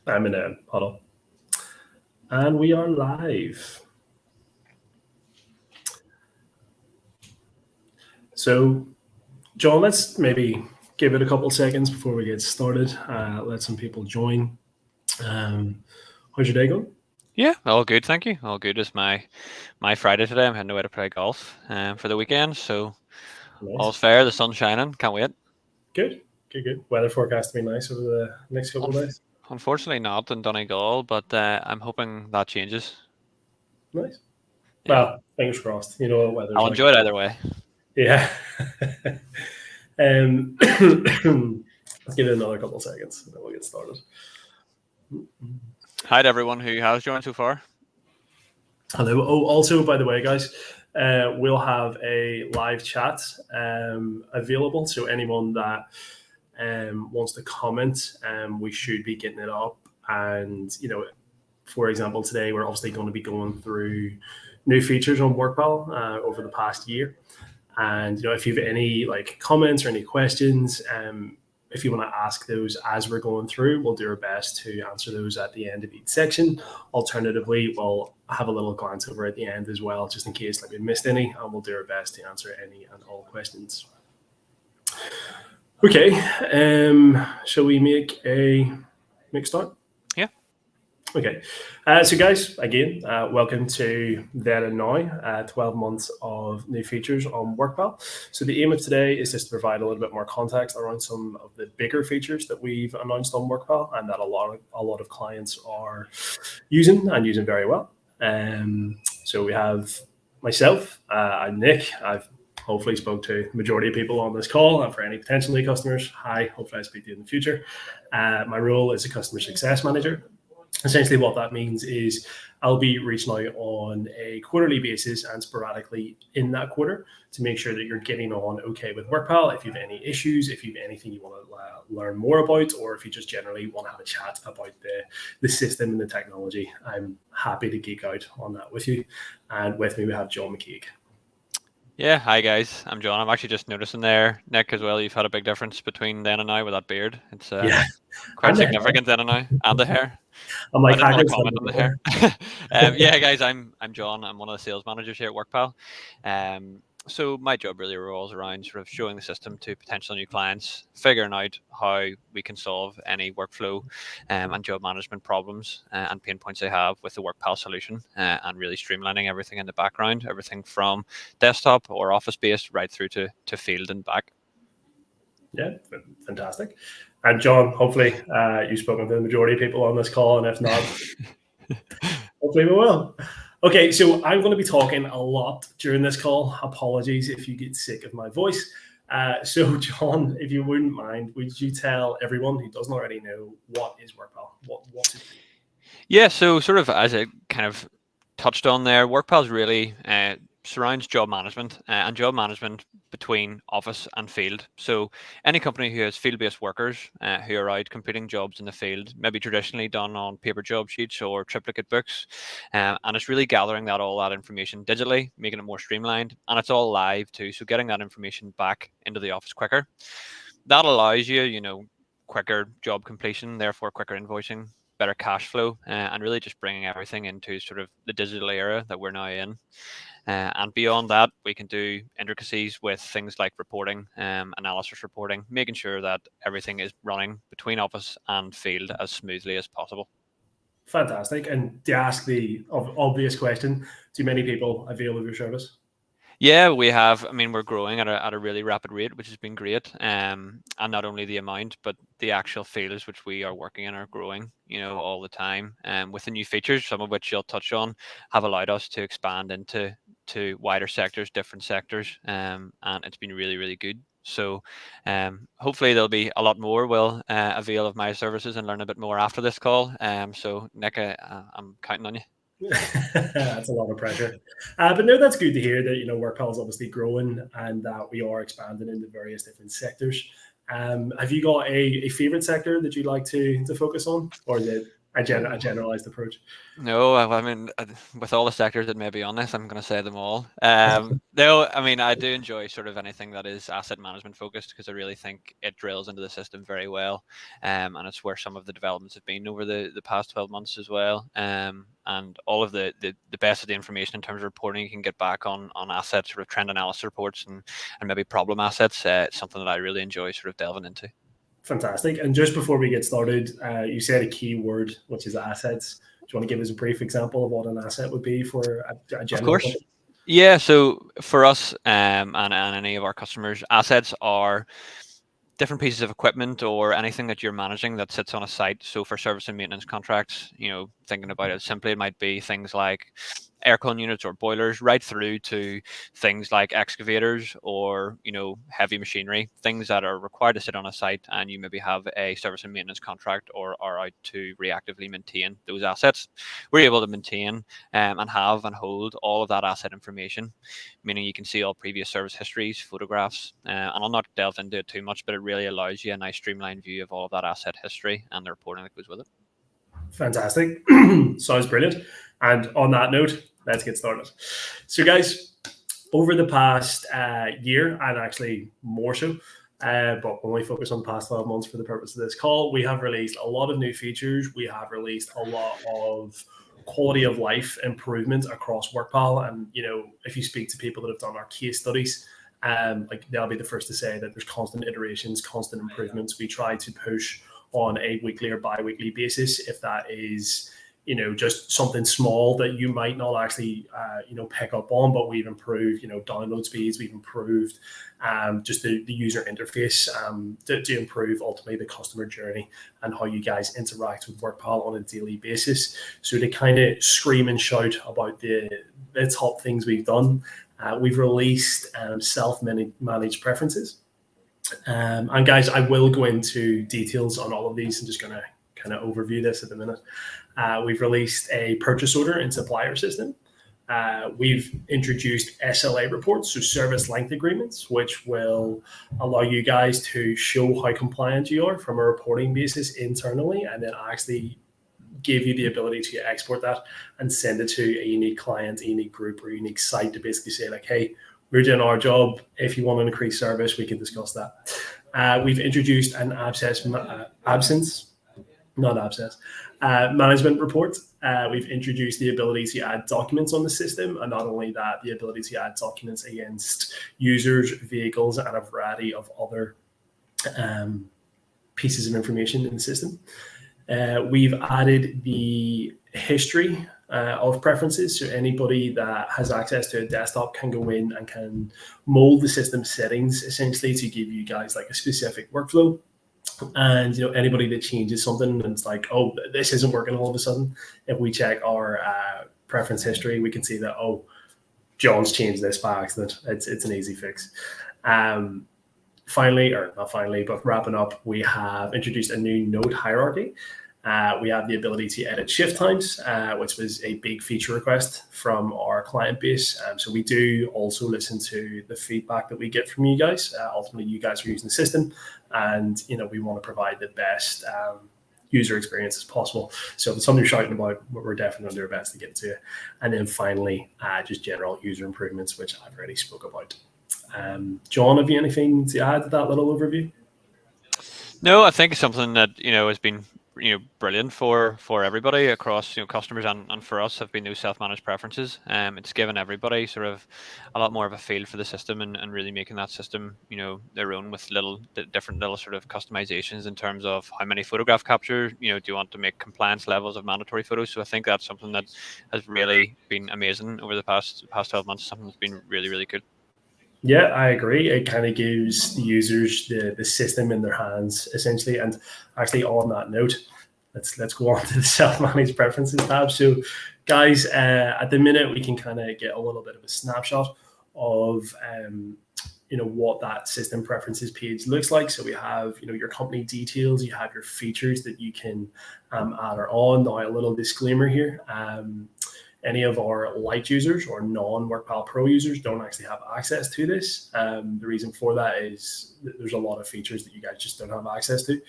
I'm in a huddle. And we are live. So, John, let's maybe give it a couple of seconds before we get started. Let some people join. How's your day going? Yeah, all good, thank you. All good. It's my Friday today. I'm heading away to play golf for the weekend, so all's Nice. fair. The sun's shining. Can't wait. Good. Good. Weather forecast to be nice over the next couple of days. Unfortunately, not in Donegal, but I'm hoping that changes. Nice. Yeah, Well, fingers crossed. You know what weather's I'll like. enjoy it either way. Yeah. Let's give it another couple of seconds and then we'll get started. Hi to everyone who has joined so far. Hello. Oh, also, by the way, guys, we'll have a live chat available. So anyone that wants to comment, we should be getting it up. And, for example, today we're obviously going to be going through new features on WorkPal over the past year. And, if you have any comments or any questions, if you want to ask those as we're going through, we'll do our best to answer those at the end of each section. Alternatively, we'll have a little glance over at the end as well, just in case we missed any, and we'll do our best to answer any and all questions. Okay, shall we make a start? Yeah. Okay, so guys, again, welcome to Then and Now, 12 months of new features on WorkPal. So the aim of today is just to provide a little bit more context around some of the bigger features that we've announced on WorkPal and that a lot of clients are using very well. So we have myself, I'm Nick. I've hopefully spoke to the majority of people on this call, and for any potential new customers, hi, hopefully I speak to you in the future. My role is a customer success manager. Essentially what that means is I'll be reaching out on a quarterly basis and sporadically in that quarter to make sure that you're getting on okay with WorkPal. If you have any issues, if you have anything you want to learn more about, or if you just generally want to have a chat about the system and the technology, I'm happy to geek out on that with you. And with me, we have John McKeague. Yeah, hi guys. I'm John. I'm actually just noticing there, Nick, as well. You've had a big difference between then and now with that beard. It's quite significant then and now, and the hair. I'm like, I didn't want to comment on the hair. Yeah, guys, I'm John. I'm one of the sales managers here at WorkPal. So my job really revolves around sort of showing the system to potential new clients, figuring out how we can solve any workflow and job management problems and pain points they have with the WorkPal solution, and really streamlining everything in the background, everything from desktop or office-based right through to field and back. Yeah, fantastic. And John, hopefully you've spoken to the majority of people on this call, and if not, hopefully we will. Okay, so I'm going to be talking a lot during this call. Apologies if you get sick of my voice. So John, if you wouldn't mind, would you tell everyone who doesn't already know what is WorkPal? What's it? Yeah, so sort of as I kind of touched on there, WorkPal is really surrounds job management and job management between office and field. So any company who has field-based workers who are out completing jobs in the field, maybe traditionally done on paper job sheets or triplicate books, and it's really gathering all that information digitally, making it more streamlined, and it's all live too. So getting that information back into the office quicker. That allows you, quicker job completion, therefore quicker invoicing, better cash flow, and really just bringing everything into sort of the digital era that we're now in. And beyond that, we can do intricacies with things like reporting, analysis reporting, making sure that everything is running between office and field as smoothly as possible. Fantastic. And to ask the obvious question, do many people avail of your service? Yeah, we have. I mean, we're growing at a really rapid rate, which has been great. And not only the amount, but the actual fields which we are working in are growing, all the time. And with the new features, some of which you'll touch on, have allowed us to expand into wider sectors, different sectors. And it's been really, really good. So hopefully there'll be a lot more will avail of my services and learn a bit more after this call. So Nick, I'm counting on you. That's a lot of pressure. But no, that's good to hear that, WorkPal is obviously growing and that we are expanding into various different sectors. Have you got a favorite sector that you'd like to focus on, or is it A generalized approach. No, I mean, with all the sectors that may be on this, I'm going to say them all. No, I mean, I do enjoy sort of anything that is asset management focused because I really think it drills into the system very well. And it's where some of the developments have been over the past 12 months as well. And all of the best of the information in terms of reporting you can get back on assets, sort of trend analysis reports and maybe problem assets. It's something that I really enjoy sort of delving into. Fantastic. And just before we get started, you said a key word, which is assets. Do you want to give us a brief example of what an asset would be for a Of general course. company? Yeah, so for us and any of our customers, assets are different pieces of equipment or anything that you're managing that sits on a site. So for service and maintenance contracts, thinking about it simply, it might be things like aircon units or boilers, right through to things like excavators or heavy machinery, things that are required to sit on a site, and you maybe have a service and maintenance contract or are out to reactively maintain those assets. We're able to maintain and have and hold all of that asset information, meaning you can see all previous service histories, photographs, and I'll not delve into it too much, but it really allows you a nice streamlined view of all of that asset history and the reporting that goes with it. Fantastic. Sounds brilliant. And on that note, let's get started. So, guys, over the past year, and actually more so, but when we focus on the past 12 months for the purpose of this call, we have released a lot of new features. We have released a lot of quality of life improvements across WorkPal. And, if you speak to people that have done our case studies, they'll be the first to say that there's constant iterations, constant improvements. We try to push on a weekly or bi-weekly basis. If that is, just something small that you might not actually, pick up on, but we've improved, download speeds, we've improved just the user interface to improve ultimately the customer journey and how you guys interact with WorkPal on a daily basis. So to kind of scream and shout about the top things we've done, we've released self-managed preferences. And guys, I will go into details on all of these. I'm just going to kind of overview this at the minute. We've released a purchase order and supplier system. We've introduced SLA reports, so service length agreements, which will allow you guys to show how compliant you are from a reporting basis internally, and then actually give you the ability to export that and send it to a unique client, a unique group, or a unique site to basically say like, hey, we're doing our job. If you want to increase service, we can discuss that. We've introduced an management report. We've introduced the ability to add documents on the system, and not only that, the ability to add documents against users, vehicles, and a variety of other pieces of information in the system. We've added the history of preferences, so anybody that has access to a desktop can go in and can mold the system settings essentially to give you guys like a specific workflow. And anybody that changes something and it's like, oh, this isn't working all of a sudden, if we check our preference history, we can see that, oh, John's changed this by accident. It's an easy fix. Finally, or not finally, but wrapping up, we have introduced a new node hierarchy. We have the ability to edit shift times, which was a big feature request from our client base. So we do also listen to the feedback that we get from you guys. Ultimately, you guys are using the system, and we want to provide the best user experience as possible. So if it's something you're shouting about, we're definitely going to do our best to get to you. And then finally, just general user improvements, which I've already spoke about. John, have you anything to add to that little overview? No, I think it's something that has been brilliant for everybody across customers and for us have been those self-managed preferences. It's given everybody sort of a lot more of a feel for the system and really making that system their own with different little sort of customizations in terms of how many photograph capture do you want to make compliance levels of mandatory photos. So I think that's something that has really been amazing over the past 12 months. Something that's been really, really good. Yeah, I agree. It kind of gives the users the system in their hands, essentially. And actually, on that note, let's go on to the self-managed preferences tab. So, guys, at the minute, we can kind of get a little bit of a snapshot of what that system preferences page looks like. So we have your company details, you have your features that you can add or on. Now, a little disclaimer here. Any of our light users or non-WorkPal Pro users don't actually have access to this. The reason for that is that there's a lot of features that you guys just don't have access to.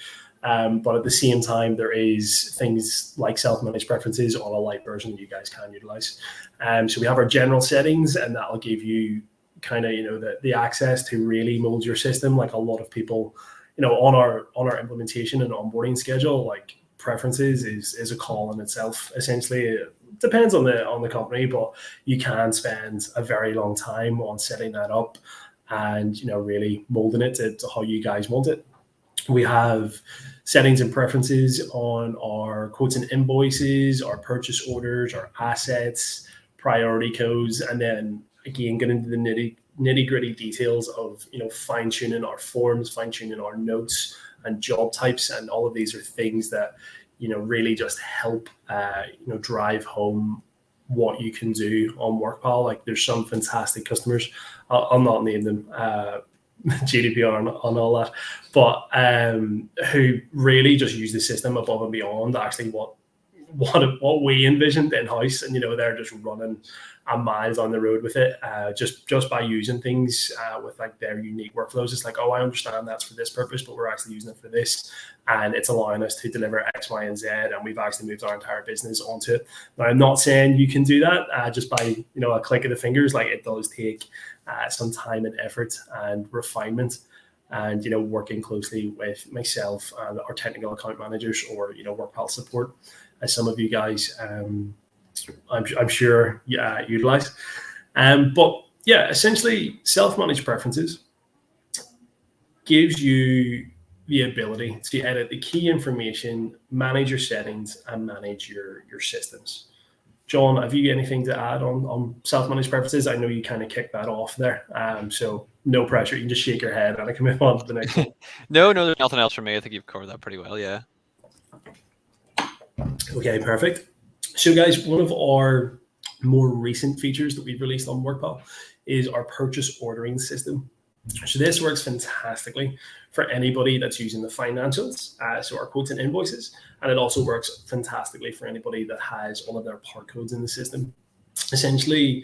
But at the same time, there is things like self-managed preferences on a light version that you guys can utilize. So we have our general settings, and that'll give you kind of, the access to really mold your system. Like a lot of people, on our implementation and onboarding schedule, like preferences is a call in itself. Essentially, it depends on the company, but you can spend a very long time on setting that up and really molding it to how you guys want it. We have settings and preferences on our quotes and invoices, our purchase orders, our assets, priority codes, and then again get into the nitty gritty details of fine tuning our forms, fine tuning our notes and job types, and all of these are things that really just help drive home what you can do on WorkPal. Like there's some fantastic customers, I'll not name them, GDPR and all that, but who really just use the system above and beyond actually what we envisioned in house, and they're just running a miles on the road with it, just by using things with like their unique workflows. It's like, oh, I understand that's for this purpose, but we're actually using it for this, and it's allowing us to deliver X, Y, and Z, and we've actually moved our entire business onto it. Now, I'm not saying you can do that just by a click of the fingers. Like it does take some time and effort and refinement, and working closely with myself and our technical account managers or WorkPal support, as some of you guys I'm sure utilize. But yeah, essentially self-managed preferences gives you the ability to edit the key information, manage your settings, and manage your systems. John, have you anything to add on self-managed preferences? I know you kind of kicked that off there, so no pressure. You can just shake your head and I can move on to the next one. No, there's nothing else for me. I think you've covered that pretty well, yeah. Okay, perfect. So guys, one of our more recent features that we've released on WorkPal is our purchase ordering system. So this works fantastically for anybody that's using the financials, so our quotes and invoices, and it also works fantastically for anybody that has all of their part codes in the system. Essentially,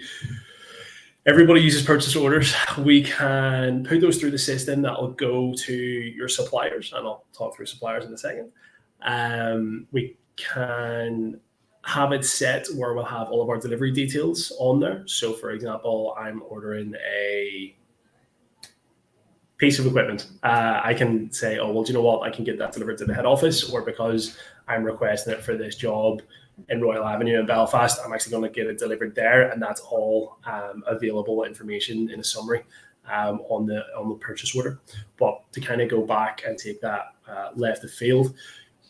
everybody uses purchase orders. We can put those through the system. That'll go to your suppliers, and I'll talk through suppliers in a second. We can have it set where we'll have all of our delivery details on there. So for example, I'm ordering a piece of equipment. I can say, oh, well, do you know what? I can get that delivered to the head office, or because I'm requesting it for this job in Royal Avenue in Belfast, I'm actually going to get it delivered there. And that's all available information in a summary on the purchase order. But to kind of go back and take that left of field,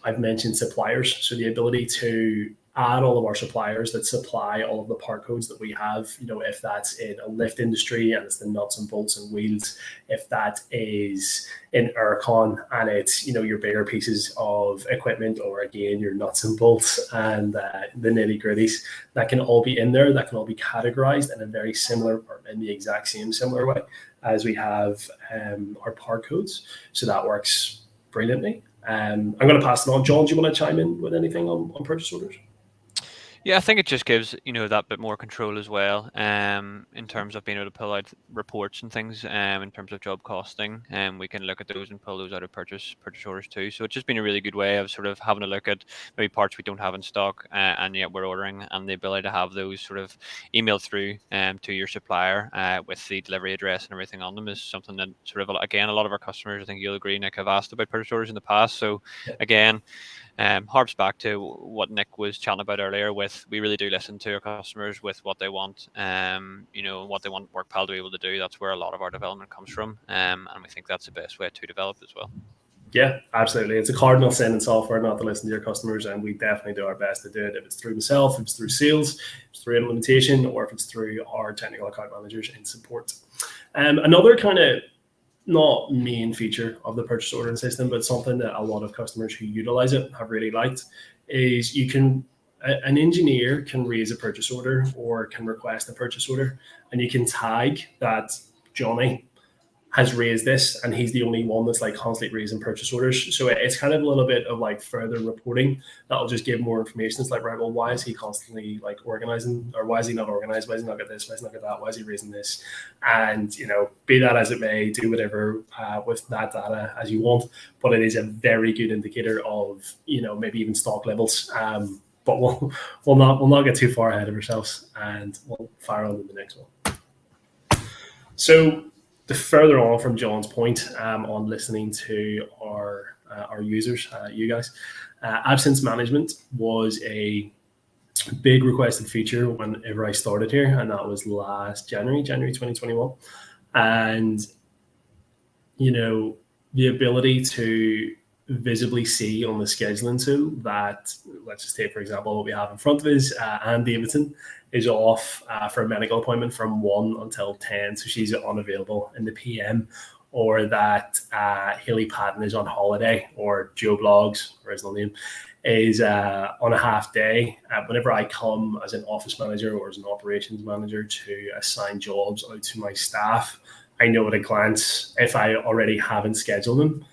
I've mentioned suppliers. So the ability to add all of our suppliers that supply all of the part codes that we have, if that's in a lift industry and it's the nuts and bolts and wheels, if that is in Aircon and it's, your bigger pieces of equipment, or again, your nuts and bolts and the nitty gritties, that can all be in there. That can all be categorized in a very similar, or in the exact same similar way as we have our part codes. So that works brilliantly. I'm going to pass it on. John, do you want to chime in with anything on purchase orders? Yeah, I think it just gives that bit more control as well, in terms of being able to pull out reports and things, in terms of job costing, and we can look at those and pull those out of purchase orders too. So it's just been a really good way of sort of having a look at maybe parts we don't have in stock, and yet we're ordering, and the ability to have those sort of emailed through to your supplier with the delivery address and everything on them is something that sort of, again, a lot of our customers, I think you'll agree, Nick, have asked about purchase orders in the past. So again, harps back to what Nick was chatting about earlier with, we really do listen to our customers with what they want, what they want WorkPal to be able to do. That's where a lot of our development comes from, and we think that's the best way to develop as well. Yeah, absolutely. It's a cardinal sin in software not to listen to your customers, and we definitely do our best to do it. If it's through myself, if it's through sales, if it's through implementation, or if it's through our technical account managers in support. Another kind of not main feature of the purchase ordering system, but something that a lot of customers who utilize it have really liked, is an engineer can raise a purchase order or can request a purchase order, and you can tag that Johnny has raised this, and he's the only one that's like constantly raising purchase orders. So it's kind of a little bit of like further reporting that'll just give more information. It's like, right, well, why is he constantly like organizing, or why is he not organized? Why is he not got this? Why is he not got that? Why is he raising this? And be that as it may, do whatever with that data as you want. But it is a very good indicator of maybe even stock levels. But we'll not get too far ahead of ourselves, and we'll fire on to the next one. So the further on from John's point on listening to our users, you guys, absence management was a big requested feature whenever I started here, and that was last January 2021. And the ability to visibly see on the scheduling tool that, let's just take for example what we have in front of us, Anne Davidson is off for a medical appointment from 1 until 10, so she's unavailable in the PM. Or that Haley Patton is on holiday, or Joe Blogs, or his name, is on a half day. Whenever I come as an office manager or as an operations manager to assign jobs out to my staff, I know at a glance if I already haven't scheduled them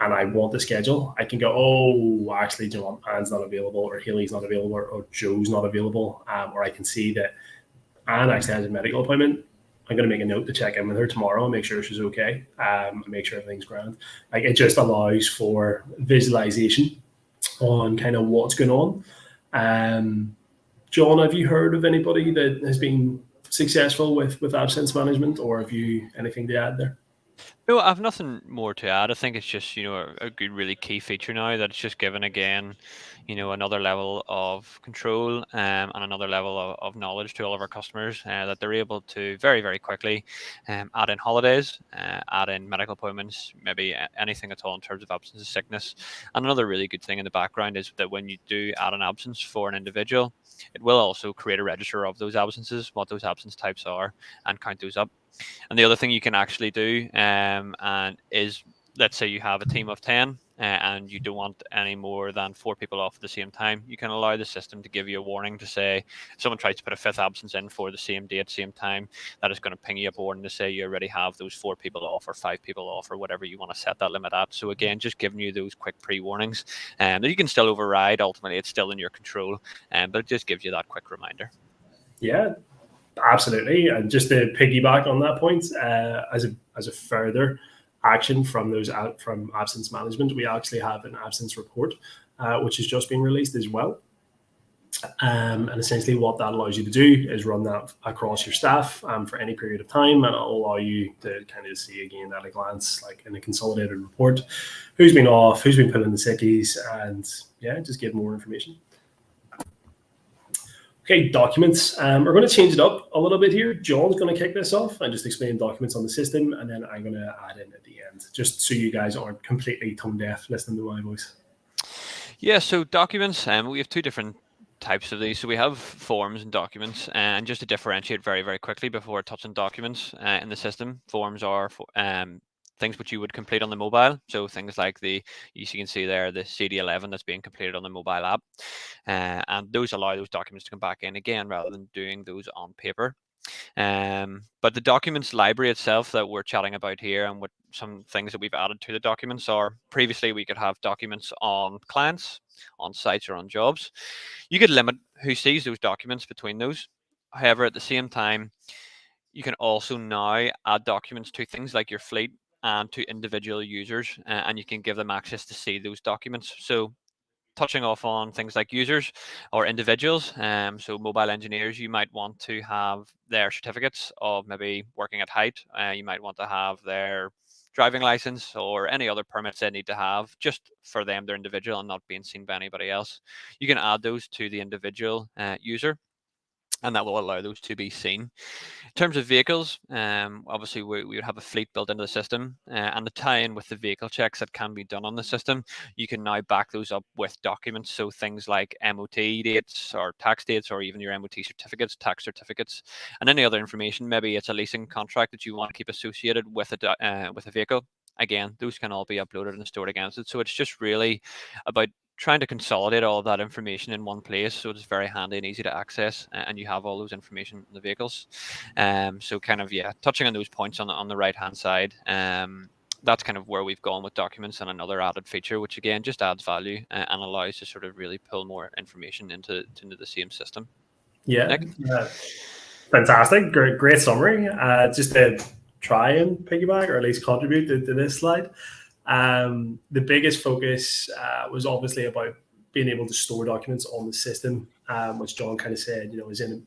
and I want to schedule, I can go, oh, actually, Anne's not available, or Haley's not available, or Joe's not available, or I can see that Anne actually has a medical appointment. I'm going to make a note to check in with her tomorrow and make sure she's okay, and make sure everything's grand. Like, it just allows for visualization on kind of what's going on. John, have you heard of anybody that has been successful with absence management, or have you anything to add there? No, I've nothing more to add. I think it's just, a good, really key feature now that it's just given again, another level of control and another level of knowledge to all of our customers that they're able to very, very quickly add in holidays, add in medical appointments, maybe anything at all in terms of absence of sickness. And another really good thing in the background is that when you do add an absence for an individual, it will also create a register of those absences, what those absence types are, and count those up. And the other thing you can actually do and is, let's say you have a team of 10 and you don't want any more than 4 people off at the same time, you can allow the system to give you a warning to say, if someone tries to put a 5th absence in for the same date, same time, that is going to ping you up a warning to say you already have those 4 people off or 5 people off or whatever you want to set that limit at. So again, just giving you those quick pre-warnings that you can still override. Ultimately, it's still in your control, but it just gives you that quick reminder. Yeah, absolutely. And just to piggyback on that point, as a further action from absence management, we actually have an absence report, which has just been released as well. And essentially what that allows you to do is run that across your staff for any period of time, and it'll allow you to kind of see again at a glance, like in a consolidated report, who's been off, who's been pulling the sickies, and just give more information. Okay, documents. We're going to change it up a little bit here. John's going to kick this off and just explain documents on the system, and then I'm going to add in at the end, just so you guys aren't completely tone deaf listening to my voice. Yeah, so documents, we have 2 different types of these. So we have forms and documents, and just to differentiate very, very quickly before touching documents in the system, forms are things which you would complete on the mobile. So things like you can see there, the CD11 that's being completed on the mobile app. And those allow those documents to come back in again rather than doing those on paper. But the documents library itself that we're chatting about here, and what some things that we've added to the documents are, previously we could have documents on clients, on sites, or on jobs. You could limit who sees those documents between those. However, at the same time, you can also now add documents to things like your fleet and to individual users, and you can give them access to see those documents. So touching off on things like users or individuals, so mobile engineers, you might want to have their certificates of maybe working at height. You might want to have their driving license or any other permits they need to have just for them, they're individual and not being seen by anybody else. You can add those to the individual user, and that will allow those to be seen. In terms of vehicles, obviously we would have a fleet built into the system, and the tie-in with the vehicle checks that can be done on the system, you can now back those up with documents. So things like MOT dates or tax dates, or even your MOT certificates, tax certificates, and any other information. Maybe it's a leasing contract that you want to keep associated with a vehicle. Again, those can all be uploaded and stored against it. So it's just really about trying to consolidate all of that information in one place, so it's very handy and easy to access, and you have all those information in the vehicles. So kind of, yeah, touching on those points on the right hand side. That's kind of where we've gone with documents and another added feature, which again just adds value and allows to sort of really pull more information into the same system. Yeah, Nick? fantastic, great summary. Just to try and piggyback or at least contribute to this slide, the biggest focus was obviously about being able to store documents on the system, which John kind of said,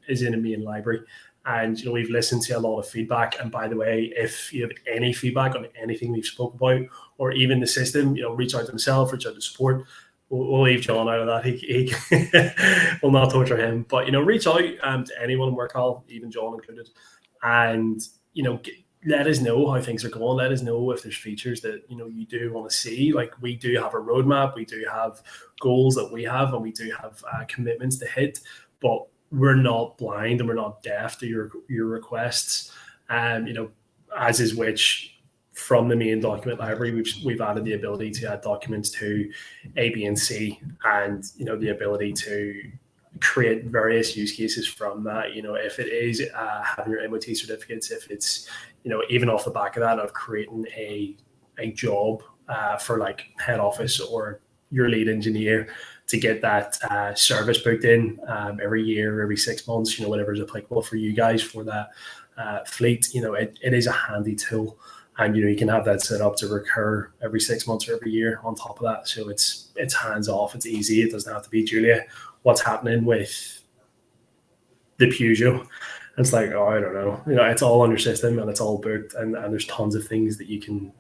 is in a main library. And we've listened to a lot of feedback. And by the way, if you have any feedback on anything we've spoke about, or even the system, reach out to himself, reach out to support. We'll leave John out of that. He will not torture him. But reach out to anyone in WorkPal, even John included, and let us know how things are going. Let us know if there's features that you do want to see. Like, we do have a roadmap, we do have goals that we have, and we do have commitments to hit. But we're not blind and we're not deaf to your requests. As is which, from the main document library, we've added the ability to add documents to A, B, and C, and the ability to create various use cases from that. If it is having your MOT certificates, if it's even off the back of that, of creating a job for like head office or your lead engineer to get that service booked in every year, every 6 months, whatever is applicable for you guys for that fleet. It is a handy tool, and you can have that set up to recur every 6 months or every year on top of that. So it's hands off, it's easy. It doesn't have to be, Julia, what's happening with the Peugeot? And it's like, oh, I don't know. It's all on your system and it's all booked, and there's tons of things that you can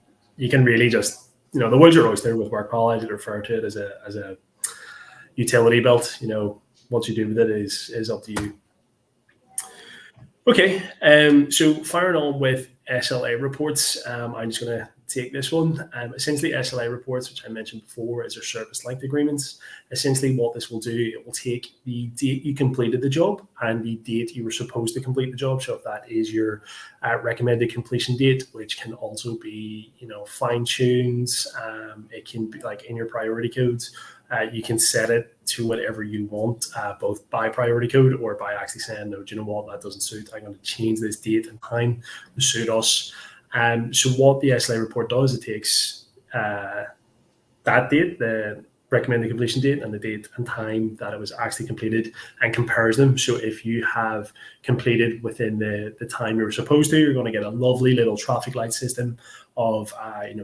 really just, the world's your oyster with WorkPal. I did refer to it as a utility belt. What you do with it is up to you. Okay, so firing on with SLA reports. I'm just going to take this one. Essentially, SLA reports, which I mentioned before, is our service length agreements. Essentially, what this will do, it will take the date you completed the job and the date you were supposed to complete the job. So if that is your recommended completion date, which can also be, fine tunes, it can be like in your priority codes. You can set it to whatever you want, both by priority code or by actually saying, no, do you know what, that doesn't suit. I'm going to change this date and time to suit us. So what the SLA report does, it takes that date, the recommended completion date, and the date and time that it was actually completed, and compares them. So if you have completed within the time you were supposed to, you're going to get a lovely little traffic light system of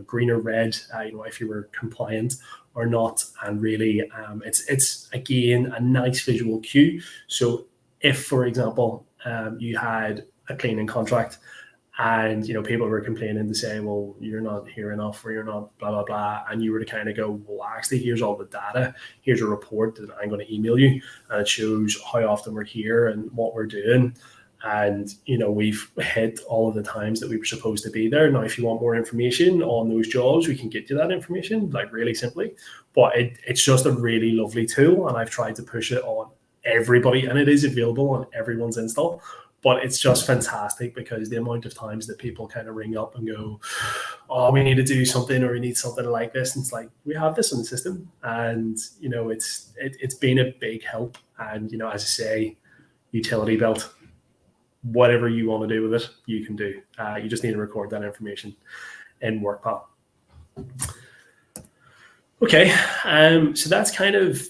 green or red, if you were compliant or not. And really, it's again a nice visual cue. So if, for example, you had a cleaning contract, and people were complaining to say, well, you're not here enough, or you're not blah blah blah, and you were to kind of go, well, actually, here's all the data, here's a report that I'm going to email you, and it shows how often we're here and what we're doing, and we've hit all of the times that we were supposed to be there. Now, if you want more information on those jobs, we can get you that information, like really simply. But it's just a really lovely tool, and I've tried to push it on everybody, and it is available on everyone's install. But it's just fantastic because the amount of times that people kind of ring up and go, oh, we need to do something, or we need something like this. And it's like, we have this in the system. And, it's been a big help. And, as I say, utility belt, whatever you want to do with it, you can do. You just need to record that information in WorkPal. Okay, so that's kind of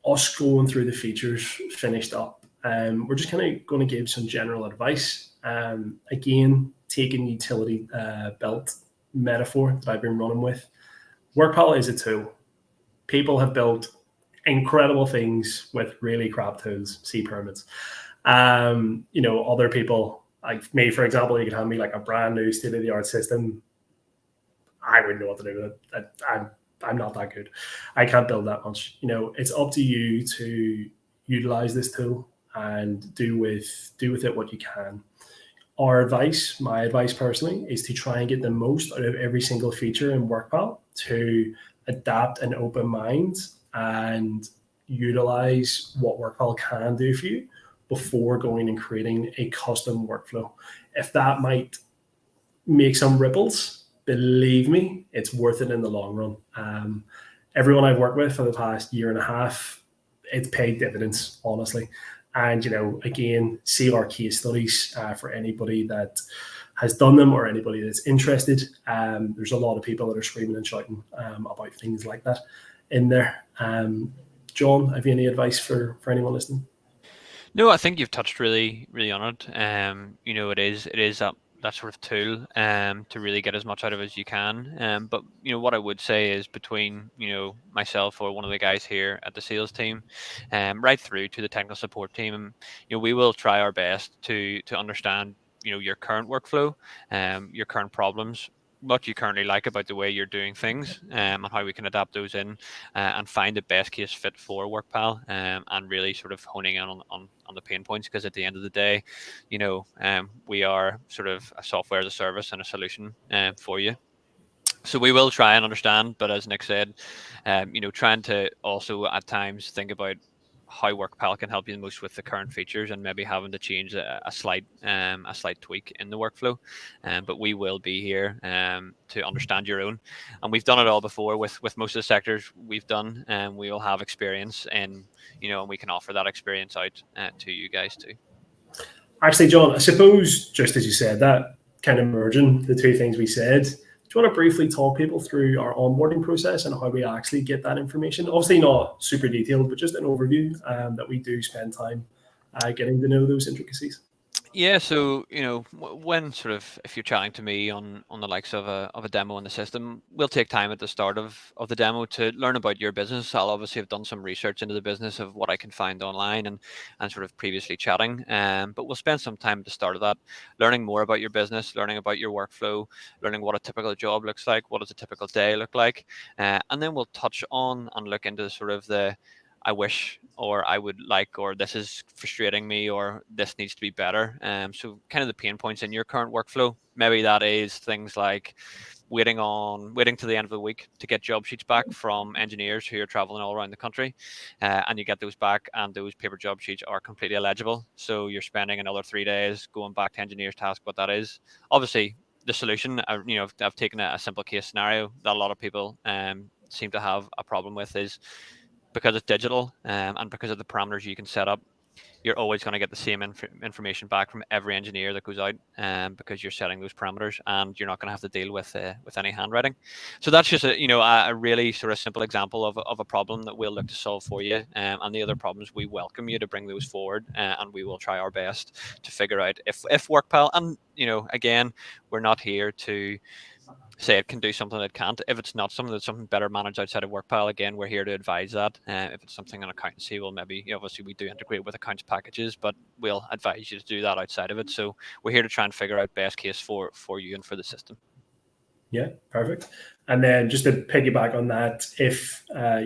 us going through the features finished up. We're just kind of going to give some general advice. Again, taking the utility belt metaphor that I've been running with. WorkPal is a tool. People have built incredible things with really crap tools, see pyramids. Other people, like me, for example, you could hand me like a brand new state-of-the-art system. I wouldn't know what to do with it. I'm not that good. I can't build that much. It's up to you to utilize this tool and do with it what you can. My advice personally, is to try and get the most out of every single feature in WorkPal, to adapt an open mind and utilize what WorkPal can do for you before going and creating a custom workflow. If that might make some ripples, believe me, it's worth it in the long run. everyone I've worked with for the past year and a half, it's paid dividends, honestly. And, again, see our case studies for anybody that has done them or anybody that's interested. There's a lot of people that are screaming and shouting about things like that in there. John, have you any advice for anyone listening? No, I think you've touched really, really on it. It is that sort of tool to really get as much out of it as you can. But what I would say is between myself or one of the guys here at the sales team, right through to the technical support team, we will try our best to understand your current workflow, your current problems, what you currently like about the way you're doing things, and how we can adapt those in and find the best case fit for WorkPal, and really sort of honing in on the pain points, because at the end of the day, we are sort of a software as a service and a solution for you. So we will try and understand, but as Nick said, trying to also at times think about how WorkPal can help you the most with the current features, and maybe having to change a slight tweak in the workflow. But we will be here to understand your own, and we've done it all before with most of the sectors we've done, and we will have experience in, and we can offer that experience out to you guys too. Actually, John, I suppose just as you said that, kind of merging the two things we said, do you want to briefly talk people through our onboarding process and how we actually get that information? Obviously not super detailed, but just an overview that we do spend time getting to know those intricacies. Yeah, so when sort of, if you're chatting to me on the likes of a demo in the system, we'll take time at the start of the demo to learn about your business. I'll obviously have done some research into the business of what I can find online and sort of previously chatting. But we'll spend some time at the start of that, learning more about your business, learning about your workflow, learning what a typical job looks like, what does a typical day look like, and then we'll touch on and look into sort of the I wish, or I would like, or this is frustrating me, or this needs to be better. So kind of the pain points in your current workflow. Maybe that is things like waiting to the end of the week to get job sheets back from engineers who are traveling all around the country, and you get those back, and those paper job sheets are completely illegible. So you're spending another 3 days going back to engineers to ask what that is. Obviously, the solution, I've taken a simple case scenario that a lot of people seem to have a problem with, is because it's digital, and because of the parameters you can set up, you're always going to get the same information back from every engineer that goes out, because you're setting those parameters, and you're not going to have to deal with any handwriting. So that's just a really sort of simple example of a problem that we'll look to solve for you. And the other problems, we welcome you to bring those forward, and we will try our best to figure out if WorkPal, and again, we're not here to say it can do something it can't. If it's not something that's something better managed outside of WorkPal, again, we're here to advise that. If it's something in accountancy, well, maybe obviously we do integrate with accounts packages, but we'll advise you to do that outside of it. So we're here to try and figure out best case for you and for the system. Yeah, perfect. And then just to piggyback on that, if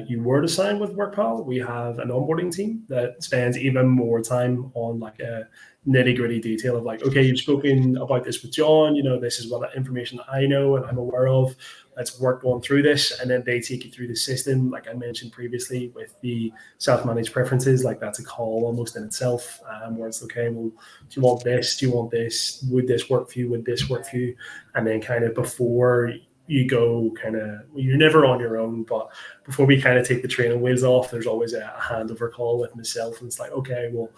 you were to sign with WorkPal, we have an onboarding team that spends even more time on like a nitty gritty detail of like, okay, you've spoken about this with John, this is what information I know and I'm aware of. Let's work on through this. And then they take you through the system. Like I mentioned previously with the self-managed preferences, like that's a call almost in itself, where it's okay, well, do you want this? Do you want this? Would this work for you? Would this work for you? And then kind of before you go, you're never on your own, but before we kind of take the training wheels off, there's always a handover call with myself, and it's like, okay, well,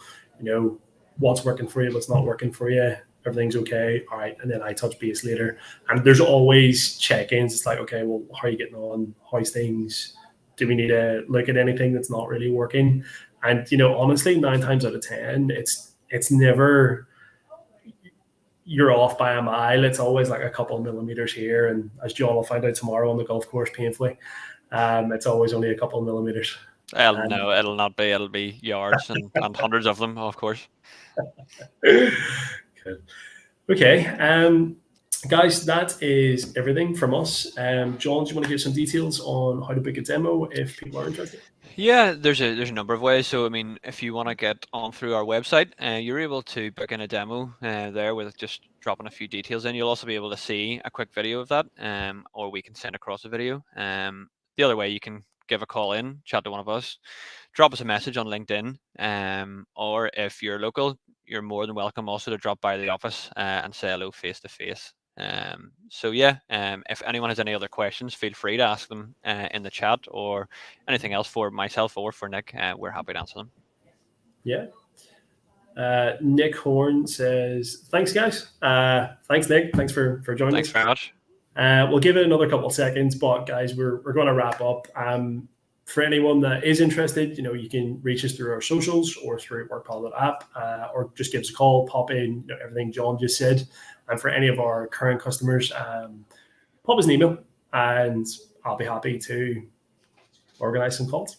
what's working for you, what's not working for you, everything's okay, all right, and then I touch base later, and there's always check-ins. It's like, okay, well, how are you getting on? How's things? Do we need to look at anything that's not really working? And honestly, 9 times out of 10, it's never you're off by a mile. It's always like a couple of millimeters here, and as John will find out tomorrow on the golf course, painfully, it's always only a couple of millimeters. No, it'll not be. It'll be yards and hundreds of them, of course. Good. Okay, guys, that is everything from us. John, do you want to give some details on how to book a demo if people are interested? Yeah, there's a number of ways. So I mean, if you want to get on through our website, you're able to book in a demo there with just dropping a few details in. You'll also be able to see a quick video of that, or we can send across a video. The other way, you can give a call in, chat to one of us, drop us a message on LinkedIn, or if you're local, you're more than welcome also to drop by the office and say hello face to face. So yeah, if anyone has any other questions, feel free to ask them in the chat, or anything else for myself or for Nick. We're happy to answer them. Yeah. Nick Horn says, thanks, guys. Thanks, Nick. Thanks for joining Thanks us. very much. We'll give it another couple of seconds, but guys, we're going to wrap up. For anyone that is interested, you can reach us through our socials or through workpal.app, or just give us a call, pop in everything John just said. And for any of our current customers, pop us an email, and I'll be happy to organize some calls.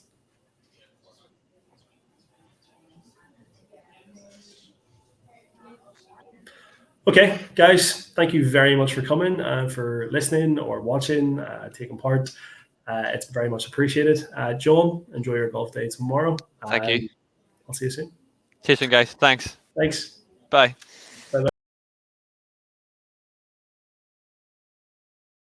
Okay, guys, thank you very much for coming and for listening or watching, taking part. It's very much appreciated. John, enjoy your golf day tomorrow. Thank you. I'll see you soon. See you soon, guys. Thanks. Thanks. Bye.